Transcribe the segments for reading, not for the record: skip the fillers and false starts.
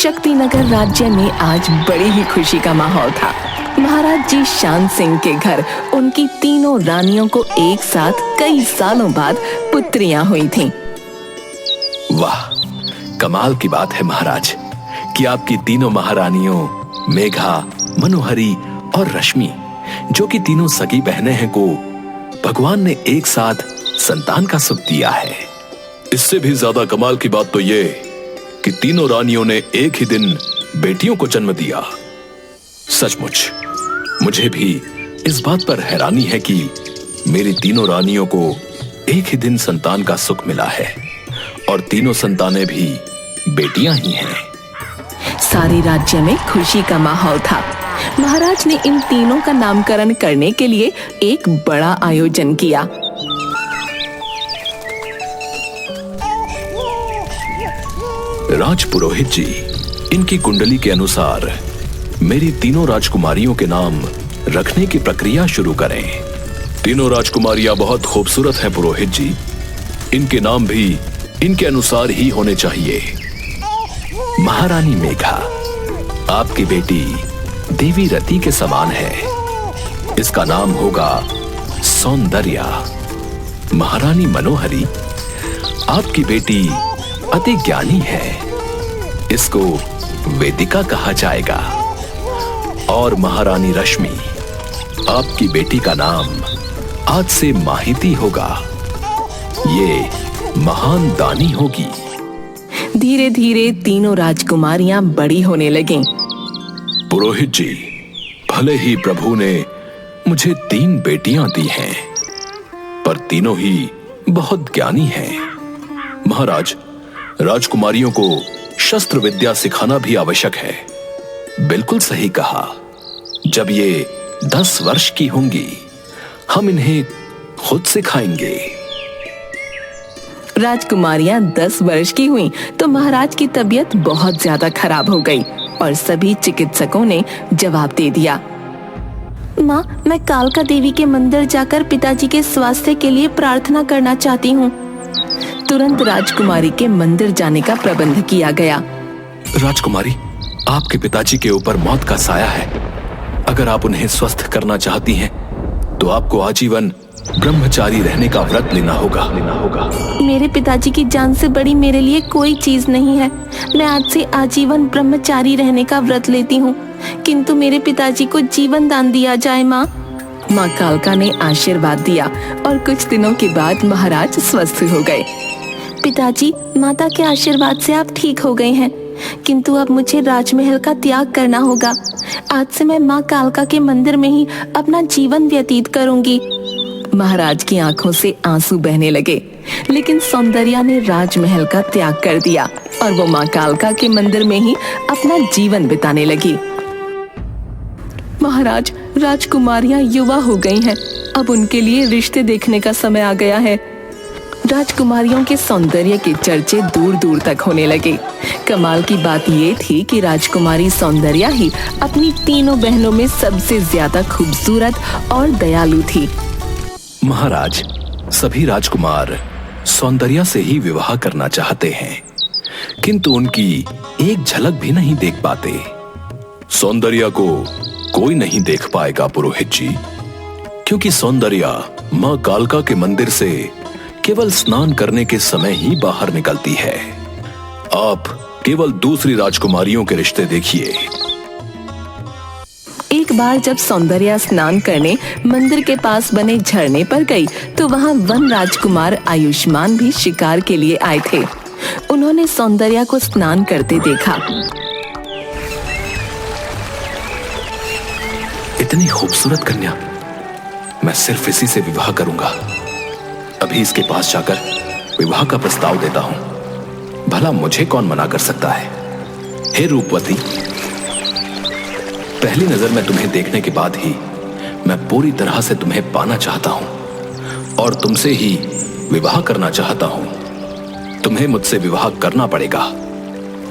शक्तिनगर राज्य में आज बड़ी ही खुशी का माहौल था। महाराज जी शान सिंह के घर उनकी तीनों रानियों को एक साथ कई सालों बाद पुत्रियां हुई थीं। वाह, कमाल की बात है महाराज कि आपकी तीनों महारानियों मेघा, मनोहरी और रश्मि, जो कि तीनों सगी बहनें हैं, को भगवान ने एक साथ संतान का सुख दिया है। इससे भी ज्यादा कमाल की बात तो ये कि तीनों रानियों ने एक ही दिन बेटियों को जन्म दिया। सचमुच मुझे भी इस बात पर हैरानी है कि मेरी तीनों रानियों को एक ही दिन संतान का सुख मिला है और तीनों संतानें भी बेटियां ही हैं। सारे राज्य में खुशी का माहौल था। महाराज ने इन तीनों का नामकरण करने के लिए एक बड़ा आयोजन किया। राज पुरोहित जी, इनकी कुंडली के अनुसार मेरी तीनों राजकुमारियों के नाम रखने की प्रक्रिया शुरू करें। तीनों राजकुमारियां बहुत खूबसूरत हैं पुरोहित जी। इनके नाम भी इनके अनुसार ही होने चाहिए। महारानी मेघा, आपकी बेटी देवी रति के समान है। इसका नाम होगा सौंदर्या। महारानी मनोहरी, आपकी बेटी अति ज्ञानी है। इसको वेदिका कहा जाएगा। और महारानी रश्मि, आपकी बेटी का नाम आज से माहिती होगा। ये महान दानी होगी। धीरे धीरे तीनों राजकुमारियां बड़ी होने लगीं। पुरोहित जी, भले ही प्रभु ने मुझे 3 बेटियां दी हैं, पर तीनों ही बहुत ज्ञानी हैं। महाराज, राजकुमारियों को शस्त्र विद्या सिखाना भी आवश्यक है। बिल्कुल सही कहा। जब ये 10 वर्ष की होंगी, हम इन्हें खुद सिखाएंगे। राजकुमारियां 10 वर्ष की हुईं तो महाराज की तबीयत बहुत ज्यादा खराब हो गई और सभी चिकित्सकों ने जवाब दे दिया। माँ, मैं कालका देवी के मंदिर जाकर पिताजी के स्वास्थ्य के लिए प्रार्थना करना चाहती हूँ। तुरंत राजकुमारी के मंदिर जाने का प्रबंध किया गया। राजकुमारी, आपके पिताजी के ऊपर मौत का साया है। अगर आप उन्हें स्वस्थ करना चाहती हैं, तो आपको आजीवन ब्रह्मचारी रहने का व्रत लेना होगा। मेरे पिताजी की जान से बड़ी मेरे लिए कोई चीज नहीं है। मैं आज से आजीवन ब्रह्मचारी रहने का व्रत लेती हूँ, किंतु मेरे पिताजी को जीवन दान दिया जाए। माँ कालका ने आशीर्वाद दिया और कुछ दिनों के बाद महाराज स्वस्थ हो गए। पिताजी, माता के आशीर्वाद से आप ठीक हो गए हैं, किंतु अब मुझे राजमहल का त्याग करना होगा। आज से मैं माँ कालका के मंदिर में ही अपना जीवन व्यतीत करूंगी। महाराज की आंखों से आंसू बहने लगे, लेकिन सौंदर्या ने राजमहल का त्याग कर दिया और वो माँ कालका के मंदिर में ही अपना जीवन बिताने लगी। महाराज, राजकुमारियां युवा हो गई हैं। अब उनके लिए रिश्ते देखने का समय आ गया है। राजकुमारियों के सौंदर्य के चर्चे दूर दूर तक होने लगे। कमाल की बात ये थी कि राजकुमारी सौंदर्या ही अपनी तीनों बहनों में सबसे ज्यादा खूबसूरत और दयालु थी। महाराज, सभी राजकुमार सौंदर्या से ही विवाह करना चाहते हैं, किंतु उनकी एक झलक भी नहीं देख पाते। सौंदर्या को कोई नहीं देख पाएगा पुरोहित जी, क्योंकि सौंदर्या माँ कालका के मंदिर से केवल स्नान करने के समय ही बाहर निकलती है। आप केवल दूसरी राजकुमारियों के रिश्ते देखिए। एक बार जब सौंदर्या स्नान करने मंदिर के पास बने झरने पर गई, तो वहाँ वन राजकुमार आयुष्मान भी शिकार के लिए आए थे। उन्होंने सौंदर्या को स्नान करते देखा। इतनी खूबसूरत कन्या, मैं सिर्फ इसी से विवाह करूंगा। अभी इसके पास जाकर विवाह का प्रस्ताव देता हूं। भला मुझे कौन मना कर सकता है। हे रूपवती, पहली नजर में तुम्हें देखने के बाद ही मैं पूरी तरह से तुम्हें पाना चाहता हूं और तुमसे ही विवाह करना चाहता हूं। तुम्हें मुझसे विवाह करना पड़ेगा।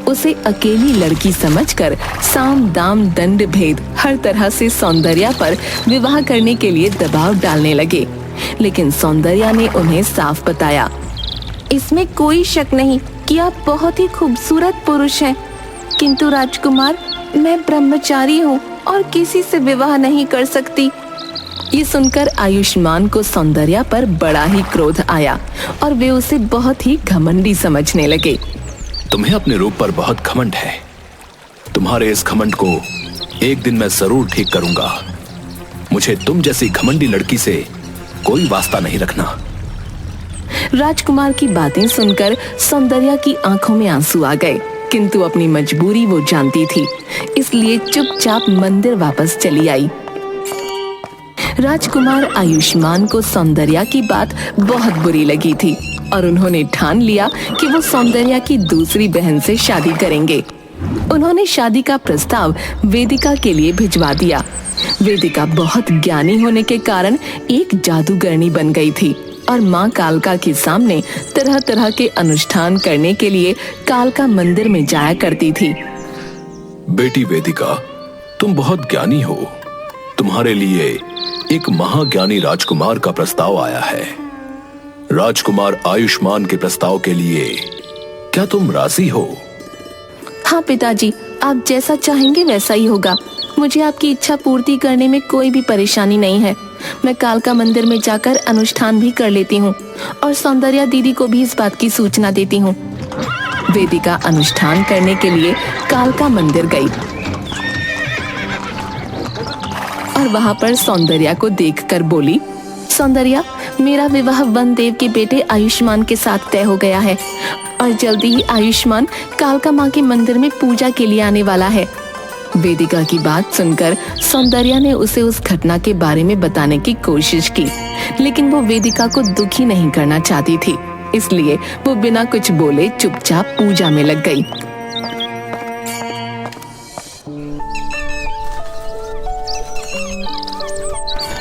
उसे अकेली लड़की समझकर साम दाम दंड भेद हर तरह से सौंदर्या पर विवाह करने के लिए दबाव डालने लगे, लेकिन सौंदर्या ने उन्हें साफ बताया, इसमें कोई शक नहीं कि आप बहुत ही खूबसूरत पुरुष हैं। किंतु राजकुमार, मैं ब्रह्मचारी हूँ और किसी से विवाह नहीं कर सकती। ये सुनकर आयुष्मान को सौंदर्या पर बड़ा ही क्रोध आया और वे उसे बहुत ही घमंडी समझने लगे। तुम्हें अपने रूप पर बहुत घमंड है। तुम्हारे इस घमंड को एक दिन मैं जरूर ठीक करूंगा। मुझे तुम जैसी घमंडी लड़की से कोई वास्ता नहीं रखना। राजकुमार की बातें सुनकर सौंदर्या की आंखों में आंसू आ गए, किंतु अपनी मजबूरी वो जानती थी, इसलिए चुपचाप मंदिर वापस चली आई। राजकुमार आयुष्मान को सौंदर्या की बात बहुत बुरी लगी थी और उन्होंने ठान लिया कि वो सौंदर्या की दूसरी बहन से शादी करेंगे। उन्होंने शादी का प्रस्ताव वेदिका के लिए भिजवा दिया। वेदिका बहुत ज्ञानी होने के कारण एक जादूगरनी बन गई थी और माँ कालका के सामने तरह तरह के अनुष्ठान करने के लिए कालका मंदिर में जाया करती थी। बेटी वेदिका, तुम बहुत ज्ञानी हो। तुम्हारे लिए एक महाज्ञानी राजकुमार का प्रस्ताव आया है। राजकुमार आयुष्मान के प्रस्ताव के लिए क्या तुम राजी हो? हाँ पिताजी, आप जैसा चाहेंगे वैसा ही होगा। मुझे आपकी इच्छा पूर्ति करने में कोई भी परेशानी नहीं है। मैं कालका मंदिर में जाकर अनुष्ठान भी कर लेती हूँ और सौंदर्या दीदी को भी इस बात की सूचना देती हूँ। वेदिका अनुष्ठान करने के लिए कालका मंदिर गई और वहाँ पर सौंदर्या को देखकर बोली, सौंदर्या, मेरा विवाह वनदेव के बेटे आयुष्मान के साथ तय हो गया है और जल्दी ही आयुष्मान कालका माँ के मंदिर में पूजा के लिए आने वाला है। वेदिका की बात सुनकर सौंदर्या ने उसे उस घटना के बारे में बताने की कोशिश की, लेकिन वो वेदिका को दुखी नहीं करना चाहती थी, इसलिए वो बिना कुछ बोले चुपचाप पूजा में लग गई।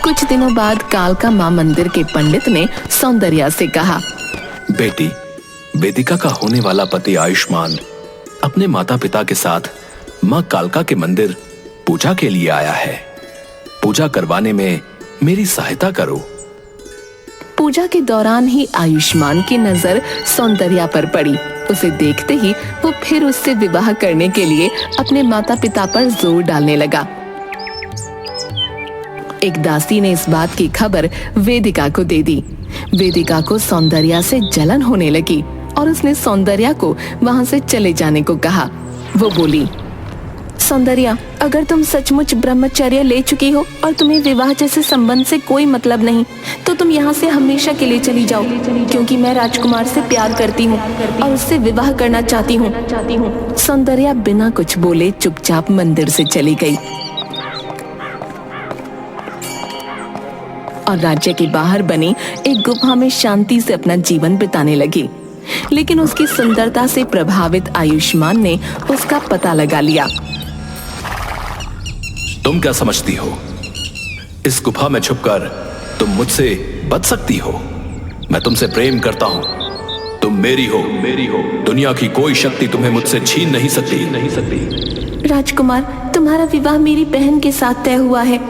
कुछ दिनों बाद कालका माँ मंदिर के पंडित ने सौंदर्या से कहा, बेटी, वेदिका का होने वाला पति आयुष्मान अपने माता पिता के साथ माँ कालका के मंदिर पूजा के लिए आया है। पूजा करवाने में मेरी सहायता करो। पूजा के दौरान ही आयुष्मान की नजर सौंदर्या पर पड़ी। उसे देखते ही वो फिर उससे विवाह करने के लिए अपने माता पिता पर जोर डालने लगा। एक दासी ने इस बात की खबर वेदिका को दे दी। वेदिका को सौंदर्या से जलन होने लगी और उसने सौंदर्या को वहां से चले जाने को कहा। वो बोली, सौंदर्या, अगर तुम सचमुच ब्रह्मचर्य ले चुकी हो और तुम्हें विवाह जैसे संबंध से कोई मतलब नहीं, तो तुम यहाँ से हमेशा के लिए चली जाओ, क्योंकि मैं राजकुमार से प्यार करती हूँ और उससे विवाह करना चाहती हूँ। सौंदर्या बिना कुछ बोले चुपचाप मंदिर से चली गई और राज्य के बाहर बनी एक गुफा में शांति से अपना जीवन बिताने लगी। लेकिन उसकी सुंदरता से प्रभावित आयुष्मान ने उसका पता लगा लिया। तुम क्या समझती हो? इस गुफा में छुपकर तुम मुझसे बच सकती हो? मैं तुमसे प्रेम करता हूं। तुम मेरी हो। दुनिया की कोई शक्ति तुम्हें मुझसे छीन नहीं सकती। राजकुमार, तुम्हारा विवाह मेरी बहन के साथ तय हुआ है।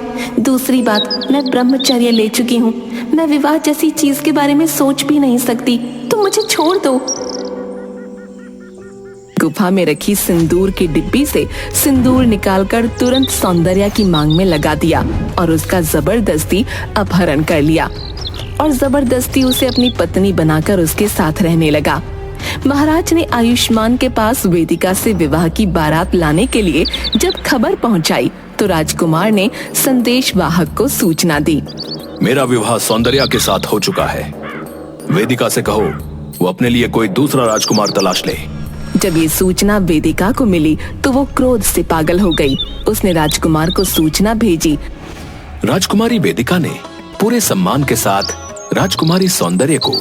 दूसरी बात, मैं ब्रह्मचर्य ले चुकी हूँ। मैं विवाह जैसी चीज के बारे में सोच भी नहीं सकती। तुम मुझे छोड़ दो। गुफा में रखी सिंदूर की डिब्बी से सिंदूर निकालकर तुरंत सौंदर्या की मांग में लगा दिया और उसका जबरदस्ती अपहरण कर लिया और जबरदस्ती उसे अपनी पत्नी बनाकर उसके साथ रहने लगा। महाराज ने आयुष्मान के पास वेदिका से विवाह की बारात लाने के लिए जब खबर पहुंचाई तो राजकुमार ने संदेश वाहक को सूचना दी, मेरा विवाह सौंदर्या के साथ हो चुका है। वेदिका से कहो वो अपने लिए कोई दूसरा राजकुमार तलाश ले। जब ये सूचना वेदिका को मिली तो वो क्रोध से पागल हो गई। उसने राजकुमार को सूचना भेजी। राजकुमारी वेदिका ने पूरे सम्मान के साथ राजकुमारी सौंदर्य को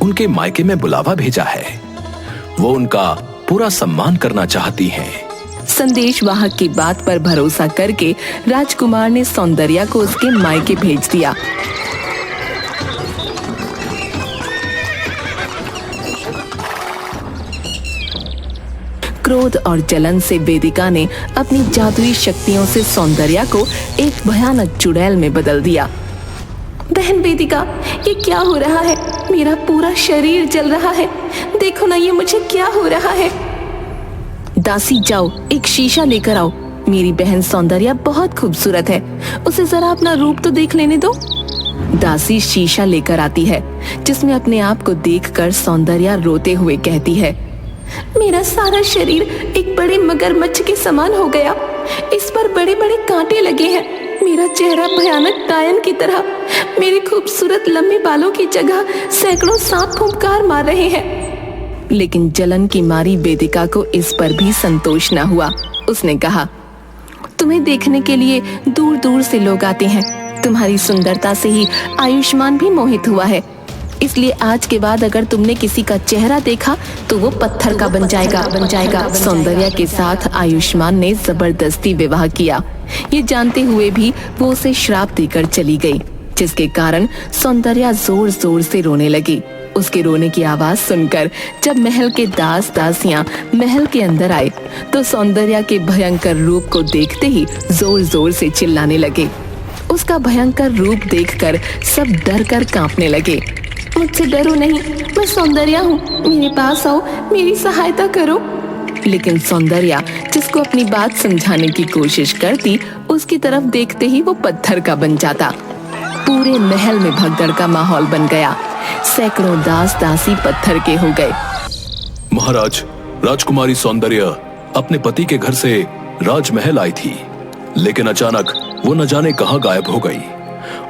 उनके मायके में बुलावा भेजा है। वो उनका पूरा सम्मान करना चाहती हैं। संदेश वाहक की बात पर भरोसा करके राजकुमार ने सौंदर्या को उसके मायके भेज दिया। क्रोध और जलन से वेदिका ने अपनी जादुई शक्तियों से सौंदर्या को एक भयानक चुड़ैल में बदल दिया। बहन वेदिका, ये क्या हो रहा है? मेरा पूरा शरीर जल रहा है। देखो ना, ये मुझे क्या हो रहा है? दासी जाओ, एक शीशा लेकर आओ। मेरी बहन सौंदर्या बहुत खूबसूरत है, उसे जरा अपना रूप तो देख लेने दो। दासी शीशा लेकर आती है, जिसमें अपने आप को देखकर सौंदर्या रोते हुए कहती है, मेरा सारा शरीर एक बड़े मगरमच्छ के समान हो गया। इस पर बड़े बड़े कांटे लगे हैं। मेरा चेहरा भयानक डायन की तरह। मेरे खूबसूरत लंबे बालों की जगह सैकड़ों सांप फुंकार मार रहे हैं। लेकिन जलन की मारी वेदिका को इस पर भी संतोष न हुआ। उसने कहा, तुम्हें देखने के लिए दूर दूर से लोग आते हैं। तुम्हारी सुंदरता से ही आयुष्मान भी मोहित हुआ है। इसलिए आज के बाद अगर तुमने किसी का चेहरा देखा तो वो पत्थर का बन जाएगा। सौंदर्या के साथ आयुष्मान ने जबरदस्ती विवाह किया। ये जानते हुए भी वो उसे श्राप देकर चली गई, जिसके कारण सौंदर्या जोर जोर से रोने लगी। उसके रोने की आवाज सुनकर जब महल के दास दासियां महल के अंदर आए तो सौंदर्या के भयंकर रूप को देखते ही जोर जोर से चिल्लाने लगे। उसका भयंकर रूप देखकर सब डर कर कांपने लगे। मुझसे डरो नहीं, मैं सौंदर्या हूँ, मेरे पास आओ, मेरी सहायता करो। लेकिन सौंदर्या जिसको अपनी बात समझाने की कोशिश करती, उसकी तरफ देखते ही वो पत्थर का बन जाता। पूरे महल में भगदड़ का माहौल बन गया। सैकड़ों दास दासी पत्थर के हो गए। महाराज, राजकुमारी सौंदर्या अपने पति के घर से राजमहल आई थी, लेकिन अचानक वो न जाने कहां गायब हो गई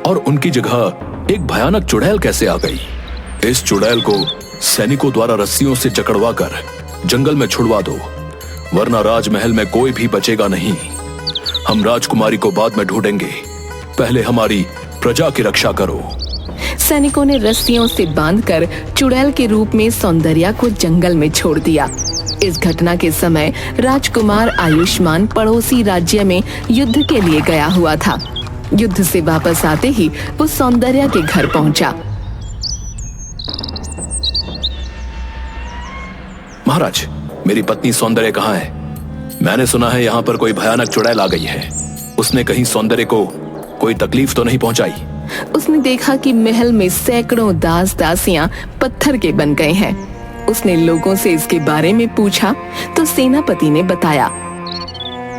और उनकी जगह एक भयानक चुड़ैल कैसे आ गई। इस चुड़ैल को सैनिकों द्वारा रस्सियों से जकड़वाकर जंगल में छुड़वा दो, वरना राजमहल में कोई भी बचेगा नहीं। हम राजकुमारी को बाद में ढूंढेंगे, पहले हमारी प्रजा की रक्षा करो। सैनिकों ने रस्सियों से बांधकर चुड़ैल के रूप में सौंदर्या को जंगल में छोड़ दिया। इस घटना के समय राजकुमार आयुष्मान पड़ोसी राज्य में युद्ध के लिए गया हुआ था। युद्ध से वापस आते ही वो सौंदर्या के घर पहुंचा। महाराज, मेरी पत्नी सौंदर्या कहाँ है? मैंने सुना है यहाँ पर कोई भयानक चुड़ैल आ गई है। उसने कहीं सौंदर्या को कोई तकलीफ तो नहीं पहुंचाई? उसने देखा कि महल में सैकड़ों दास दासियां पत्थर के बन गए हैं। उसने लोगों से इसके बारे में पूछा तो सेनापति ने बताया,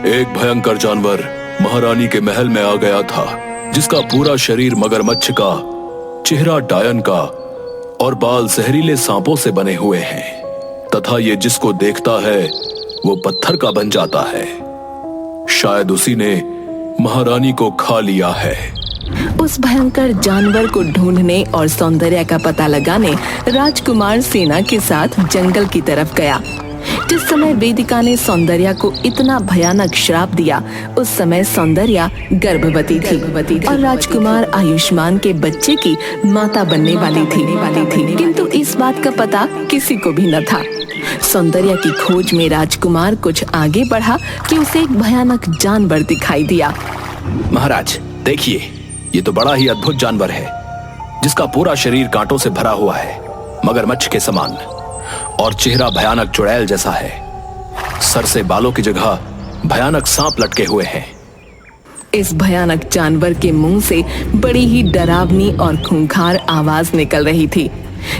एक भयंकर जानवर महारानी के महल में आ गया था, जिसका पूरा शरीर मगरमच्छ का, चेहरा डायन का और बाल जहरीले सांपों से बने हुए हैं, तथा ये जिसको देखता है वो पत्थर का बन जाता है। शायद उसी ने महारानी को खा लिया है। उस भयंकर जानवर को ढूंढने और सौंदर्या का पता लगाने राजकुमार सेना के साथ जंगल की तरफ गया। जिस समय वेदिका ने सौंदर्या को इतना भयानक श्राप दिया, उस समय सौंदर्या गर्भवती थी और राजकुमार आयुष्मान के बच्चे की माता बनने वाली थी। किंतु इस बात का पता किसी को भी न था। सौंदर्या की खोज में राजकुमार कुछ आगे बढ़ा कि उसे एक भयानक जानवर दिखाई दिया। महाराज देखिए, ये तो बड़ा ही अद्भुत जानवर है, जिसका पूरा शरीर कांटों से भरा हुआ है, मगरमच्छ के समान, और चेहरा भयानक चुड़ैल जैसा है। सर से बालों की जगह भयानक सांप लटके हुए हैं। इस भयानक जानवर के मुंह से बड़ी ही डरावनी और खूंखार आवाज निकल रही थी,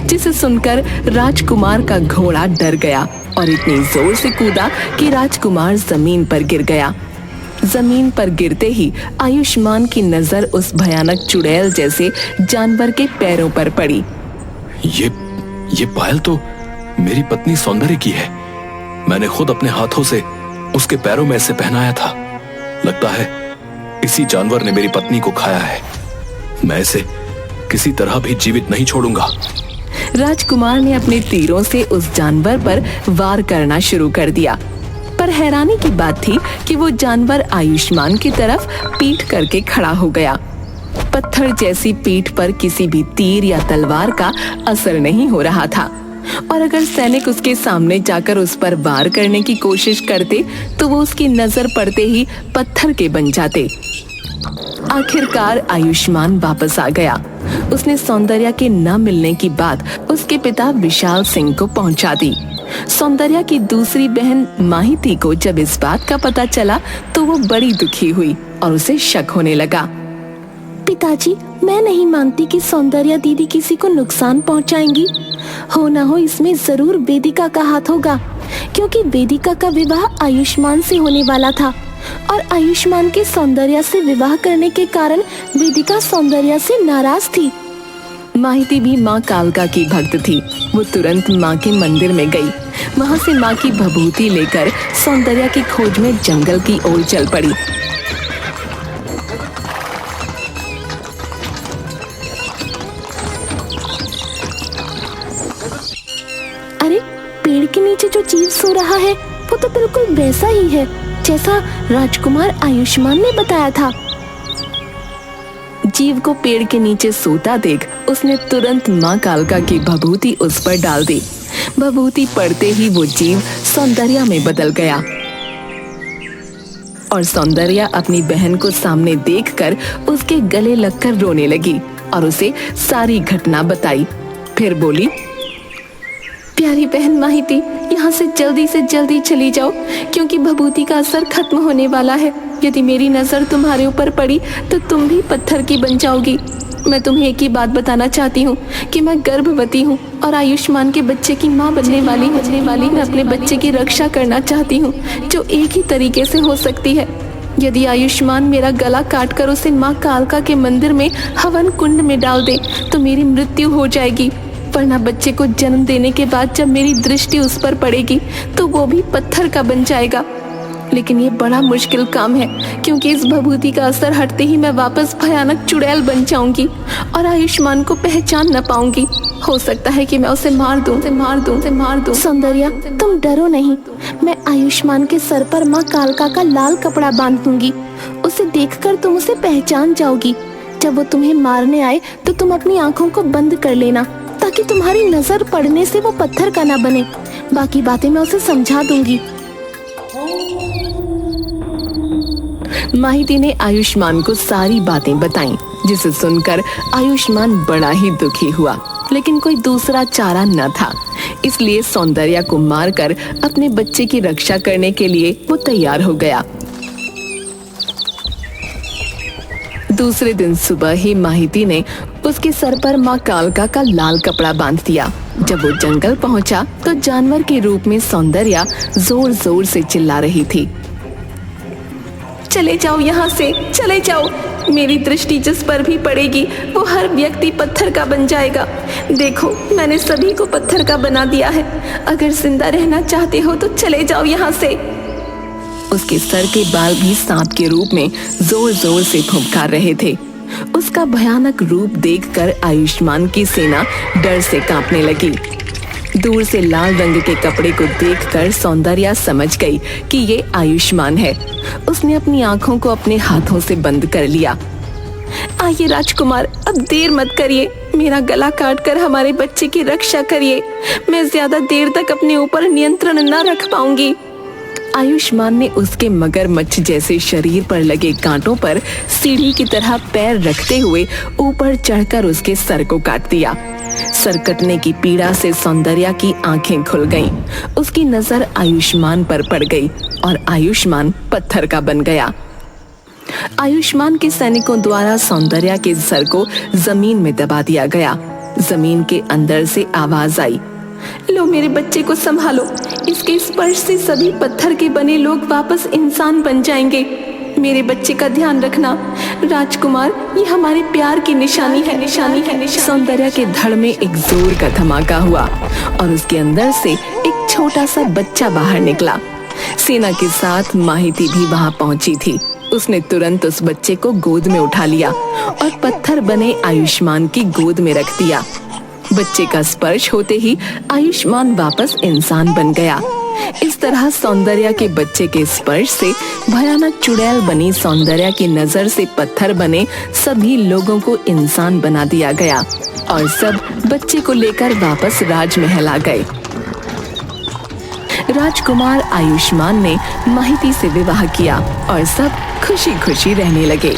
जिसे सुनकर राजकुमार का घोड़ा डर गया और इतनी जोर से कूदा कि राजकुमार जमीन पर गिर गया। जमीन पर गिरते ही आयुष्मान की नजर उस भयानक चुड़ैल जैसे जानवर के पैरों पर पड़ी। ये पायल तो मेरी पत्नी सौंदर्या की है। मैंने खुद अपने हाथों से उसके पैरों में इसे पहनाया था। लगता है इसी जानवर ने मेरी पत्नी को खाया है। मैं इसे किसी तरह भी जीवित नहीं छोड़ूंगा। राजकुमार ने अपने तीरों से उस जानवर पर वार करना शुरू कर दिया, पर हैरानी की बात थी कि वो जानवर आयुष्मान की तरफ पीठ करके खड़ा हो गया। पत्थर जैसी पीठ पर किसी भी तीर या तलवार का असर नहीं हो रहा था, और अगर सैनिक उसके सामने जाकर उस पर वार करने की कोशिश करते तो वो उसकी नजर पड़ते ही पत्थर के बन जाते। आखिरकार आयुष्मान वापस आ गया। उसने सौंदर्या के न मिलने की बात उसके पिता विशाल सिंह को पहुंचा दी। सौंदर्या की दूसरी बहन माहिती को जब इस बात का पता चला तो वो बड़ी दुखी हुई और उसे शक होने लगा। पिताजी, मैं नहीं मानती कि सौंदर्या दीदी किसी को नुकसान पहुंचाएंगी। हो ना हो इसमें जरूर वेदिका का हाथ होगा। क्योंकि वेदिका का विवाह आयुष्मान से होने वाला था और आयुष्मान के सौंदर्य से विवाह करने के कारण वेदिका सौंदर्य से नाराज थी। माहिती भी माँ कालका की भक्त थी। वो तुरंत माँ के मंदिर में गई। वहाँ से माँ की भभूति लेकर सौंदर्य की खोज में जंगल की ओर चल पड़ी। अरे, पेड़ के नीचे जो जीव सो रहा है वो तो बिल्कुल वैसा ही है जैसा राजकुमार आयुष्मान ने बताया था। जीव को पेड़ के नीचे सोता देख उसने तुरंत माँ कालका की भभूति उस पर डाल दी। भभूति पड़ते ही वो जीव सौंदर्या में बदल गया और सौंदर्या अपनी बहन को सामने देखकर उसके गले लगकर रोने लगी और उसे सारी घटना बताई। फिर बोली, प्यारी बहन माहिती, यहाँ से जल्दी चली जाओ क्योंकि भभूति का असर खत्म होने वाला है। यदि मेरी नजर तुम्हारे ऊपर पड़ी तो तुम भी पत्थर की बन जाओगी। मैं तुम्हें एक ही बात बताना चाहती हूँ कि मैं गर्भवती हूँ और आयुष्मान के बच्चे की माँ बनने वाली। मैं अपने बच्चे की रक्षा करना चाहती हूँ जो एक ही तरीके से हो सकती है। यदि आयुष्मान मेरा गला काटकर उसे माँ कालका के मंदिर में हवन कुंड में डाल दे तो मेरी मृत्यु हो जाएगी, वरना बच्चे को जन्म देने के बाद जब मेरी दृष्टि उस पर पड़ेगी तो वो भी पत्थर का बन जाएगा। लेकिन ये बड़ा मुश्किल काम है क्योंकि इस भभूति का असर हटते ही मैं वापस भयानक चुड़ैल बन जाऊंगी और आयुष्मान को पहचान न पाऊंगी। हो सकता है कि मैं उसे मार दूं। सौंदर्या, तुम डरो नहीं। मैं आयुष्मान के सर पर माँ कालका का लाल कपड़ा बांध दूंगी। उसे देखकर तुम उसे पहचान जाओगी। जब वो तुम्हें मारने आए तो तुम अपनी आंखों को बंद कर लेना ताकि तुम्हारी नजर पड़ने से वो पत्थर का ना बने। बाकी बातें मैं उसे समझा दूंगी। माहिती ने आयुष्मान को सारी बातें बताईं, जिसे सुनकर आयुष्मान बड़ा ही दुखी हुआ, लेकिन कोई दूसरा चारा न था। इसलिए सौंदर्या को मारकर अपने बच्चे की रक्षा करने के लिए वो तैयार हो गया। दूसरे दिन सुबह ही माहिती ने उसके सर पर माँ कालका का लाल कपड़ा बांध दिया। जब वो जंगल पहुंचा तो जानवर के रूप में सौंदर्या जोर जोर से चिल्ला रही थी, चले जाओ यहाँ से, चले जाओ। मेरी दृष्टि जिस पर भी पड़ेगी वो हर व्यक्ति पत्थर का बन जाएगा। देखो, मैंने सभी को पत्थर का बना दिया है। अगर जिंदा रहना चाहते हो तो चले जाओ यहाँ से। उसके सर के बाल भी सांप के रूप में जोर जोर से फुफकार रहे थे। उसका भयानक रूप देखकर आयुष्मान की सेना डर से कांपने लगी। दूर से लाल रंग के कपड़े को देखकर सौंदर्या समझ गई कि ये आयुष्मान है। उसने अपनी आंखों को अपने हाथों से बंद कर लिया। आइए राजकुमार, अब देर मत करिए। मेरा गला काटकर हमारे बच्चे की रक्षा करिए। मैं ज्यादा देर तक अपने ऊपर नियंत्रण न रख पाऊंगी। आयुष्मान ने उसके मगरमच्छ जैसे शरीर पर लगे कांटों पर सीढ़ी की तरह पैर रखते हुए ऊपर चढ़कर उसके सर को काट दिया। सर कटने की पीड़ा से सौंदर्या की आंखें खुल गईं। उसकी नजर आयुष्मान पर पड़ गई और आयुष्मान पत्थर का बन गया। आयुष्मान के सैनिकों द्वारा सौंदर्या के सर को जमीन में दबा दिया गया। जमीन के अंदर से आवाज आई, लो मेरे बच्चे को संभालो। इसके स्पर्श से सभी पत्थर के बने लोग वापस इंसान बन जाएंगे। मेरे बच्चे का ध्यान रखना राजकुमार, ये हमारे प्यार की निशानी है। सौंदर्या के धड़ में एक जोर का धमाका हुआ और उसके अंदर से एक छोटा सा बच्चा बाहर निकला। सेना के साथ माहिती भी वहां पहुंची थी। उसने तुरंत उस बच्चे को गोद में उठा लिया और पत्थर बने आयुष्मान की गोद में रख दिया। बच्चे का स्पर्श होते ही आयुष्मान वापस इंसान बन गया। इस तरह सौंदर्या के बच्चे के स्पर्श से भयानक चुड़ैल बनी सौंदर्या की नजर से पत्थर बने सभी लोगों को इंसान बना दिया गया और सब बच्चे को लेकर वापस राजमहल आ गए। राजकुमार आयुष्मान ने माहिती से विवाह किया और सब खुशी खुशी रहने लगे।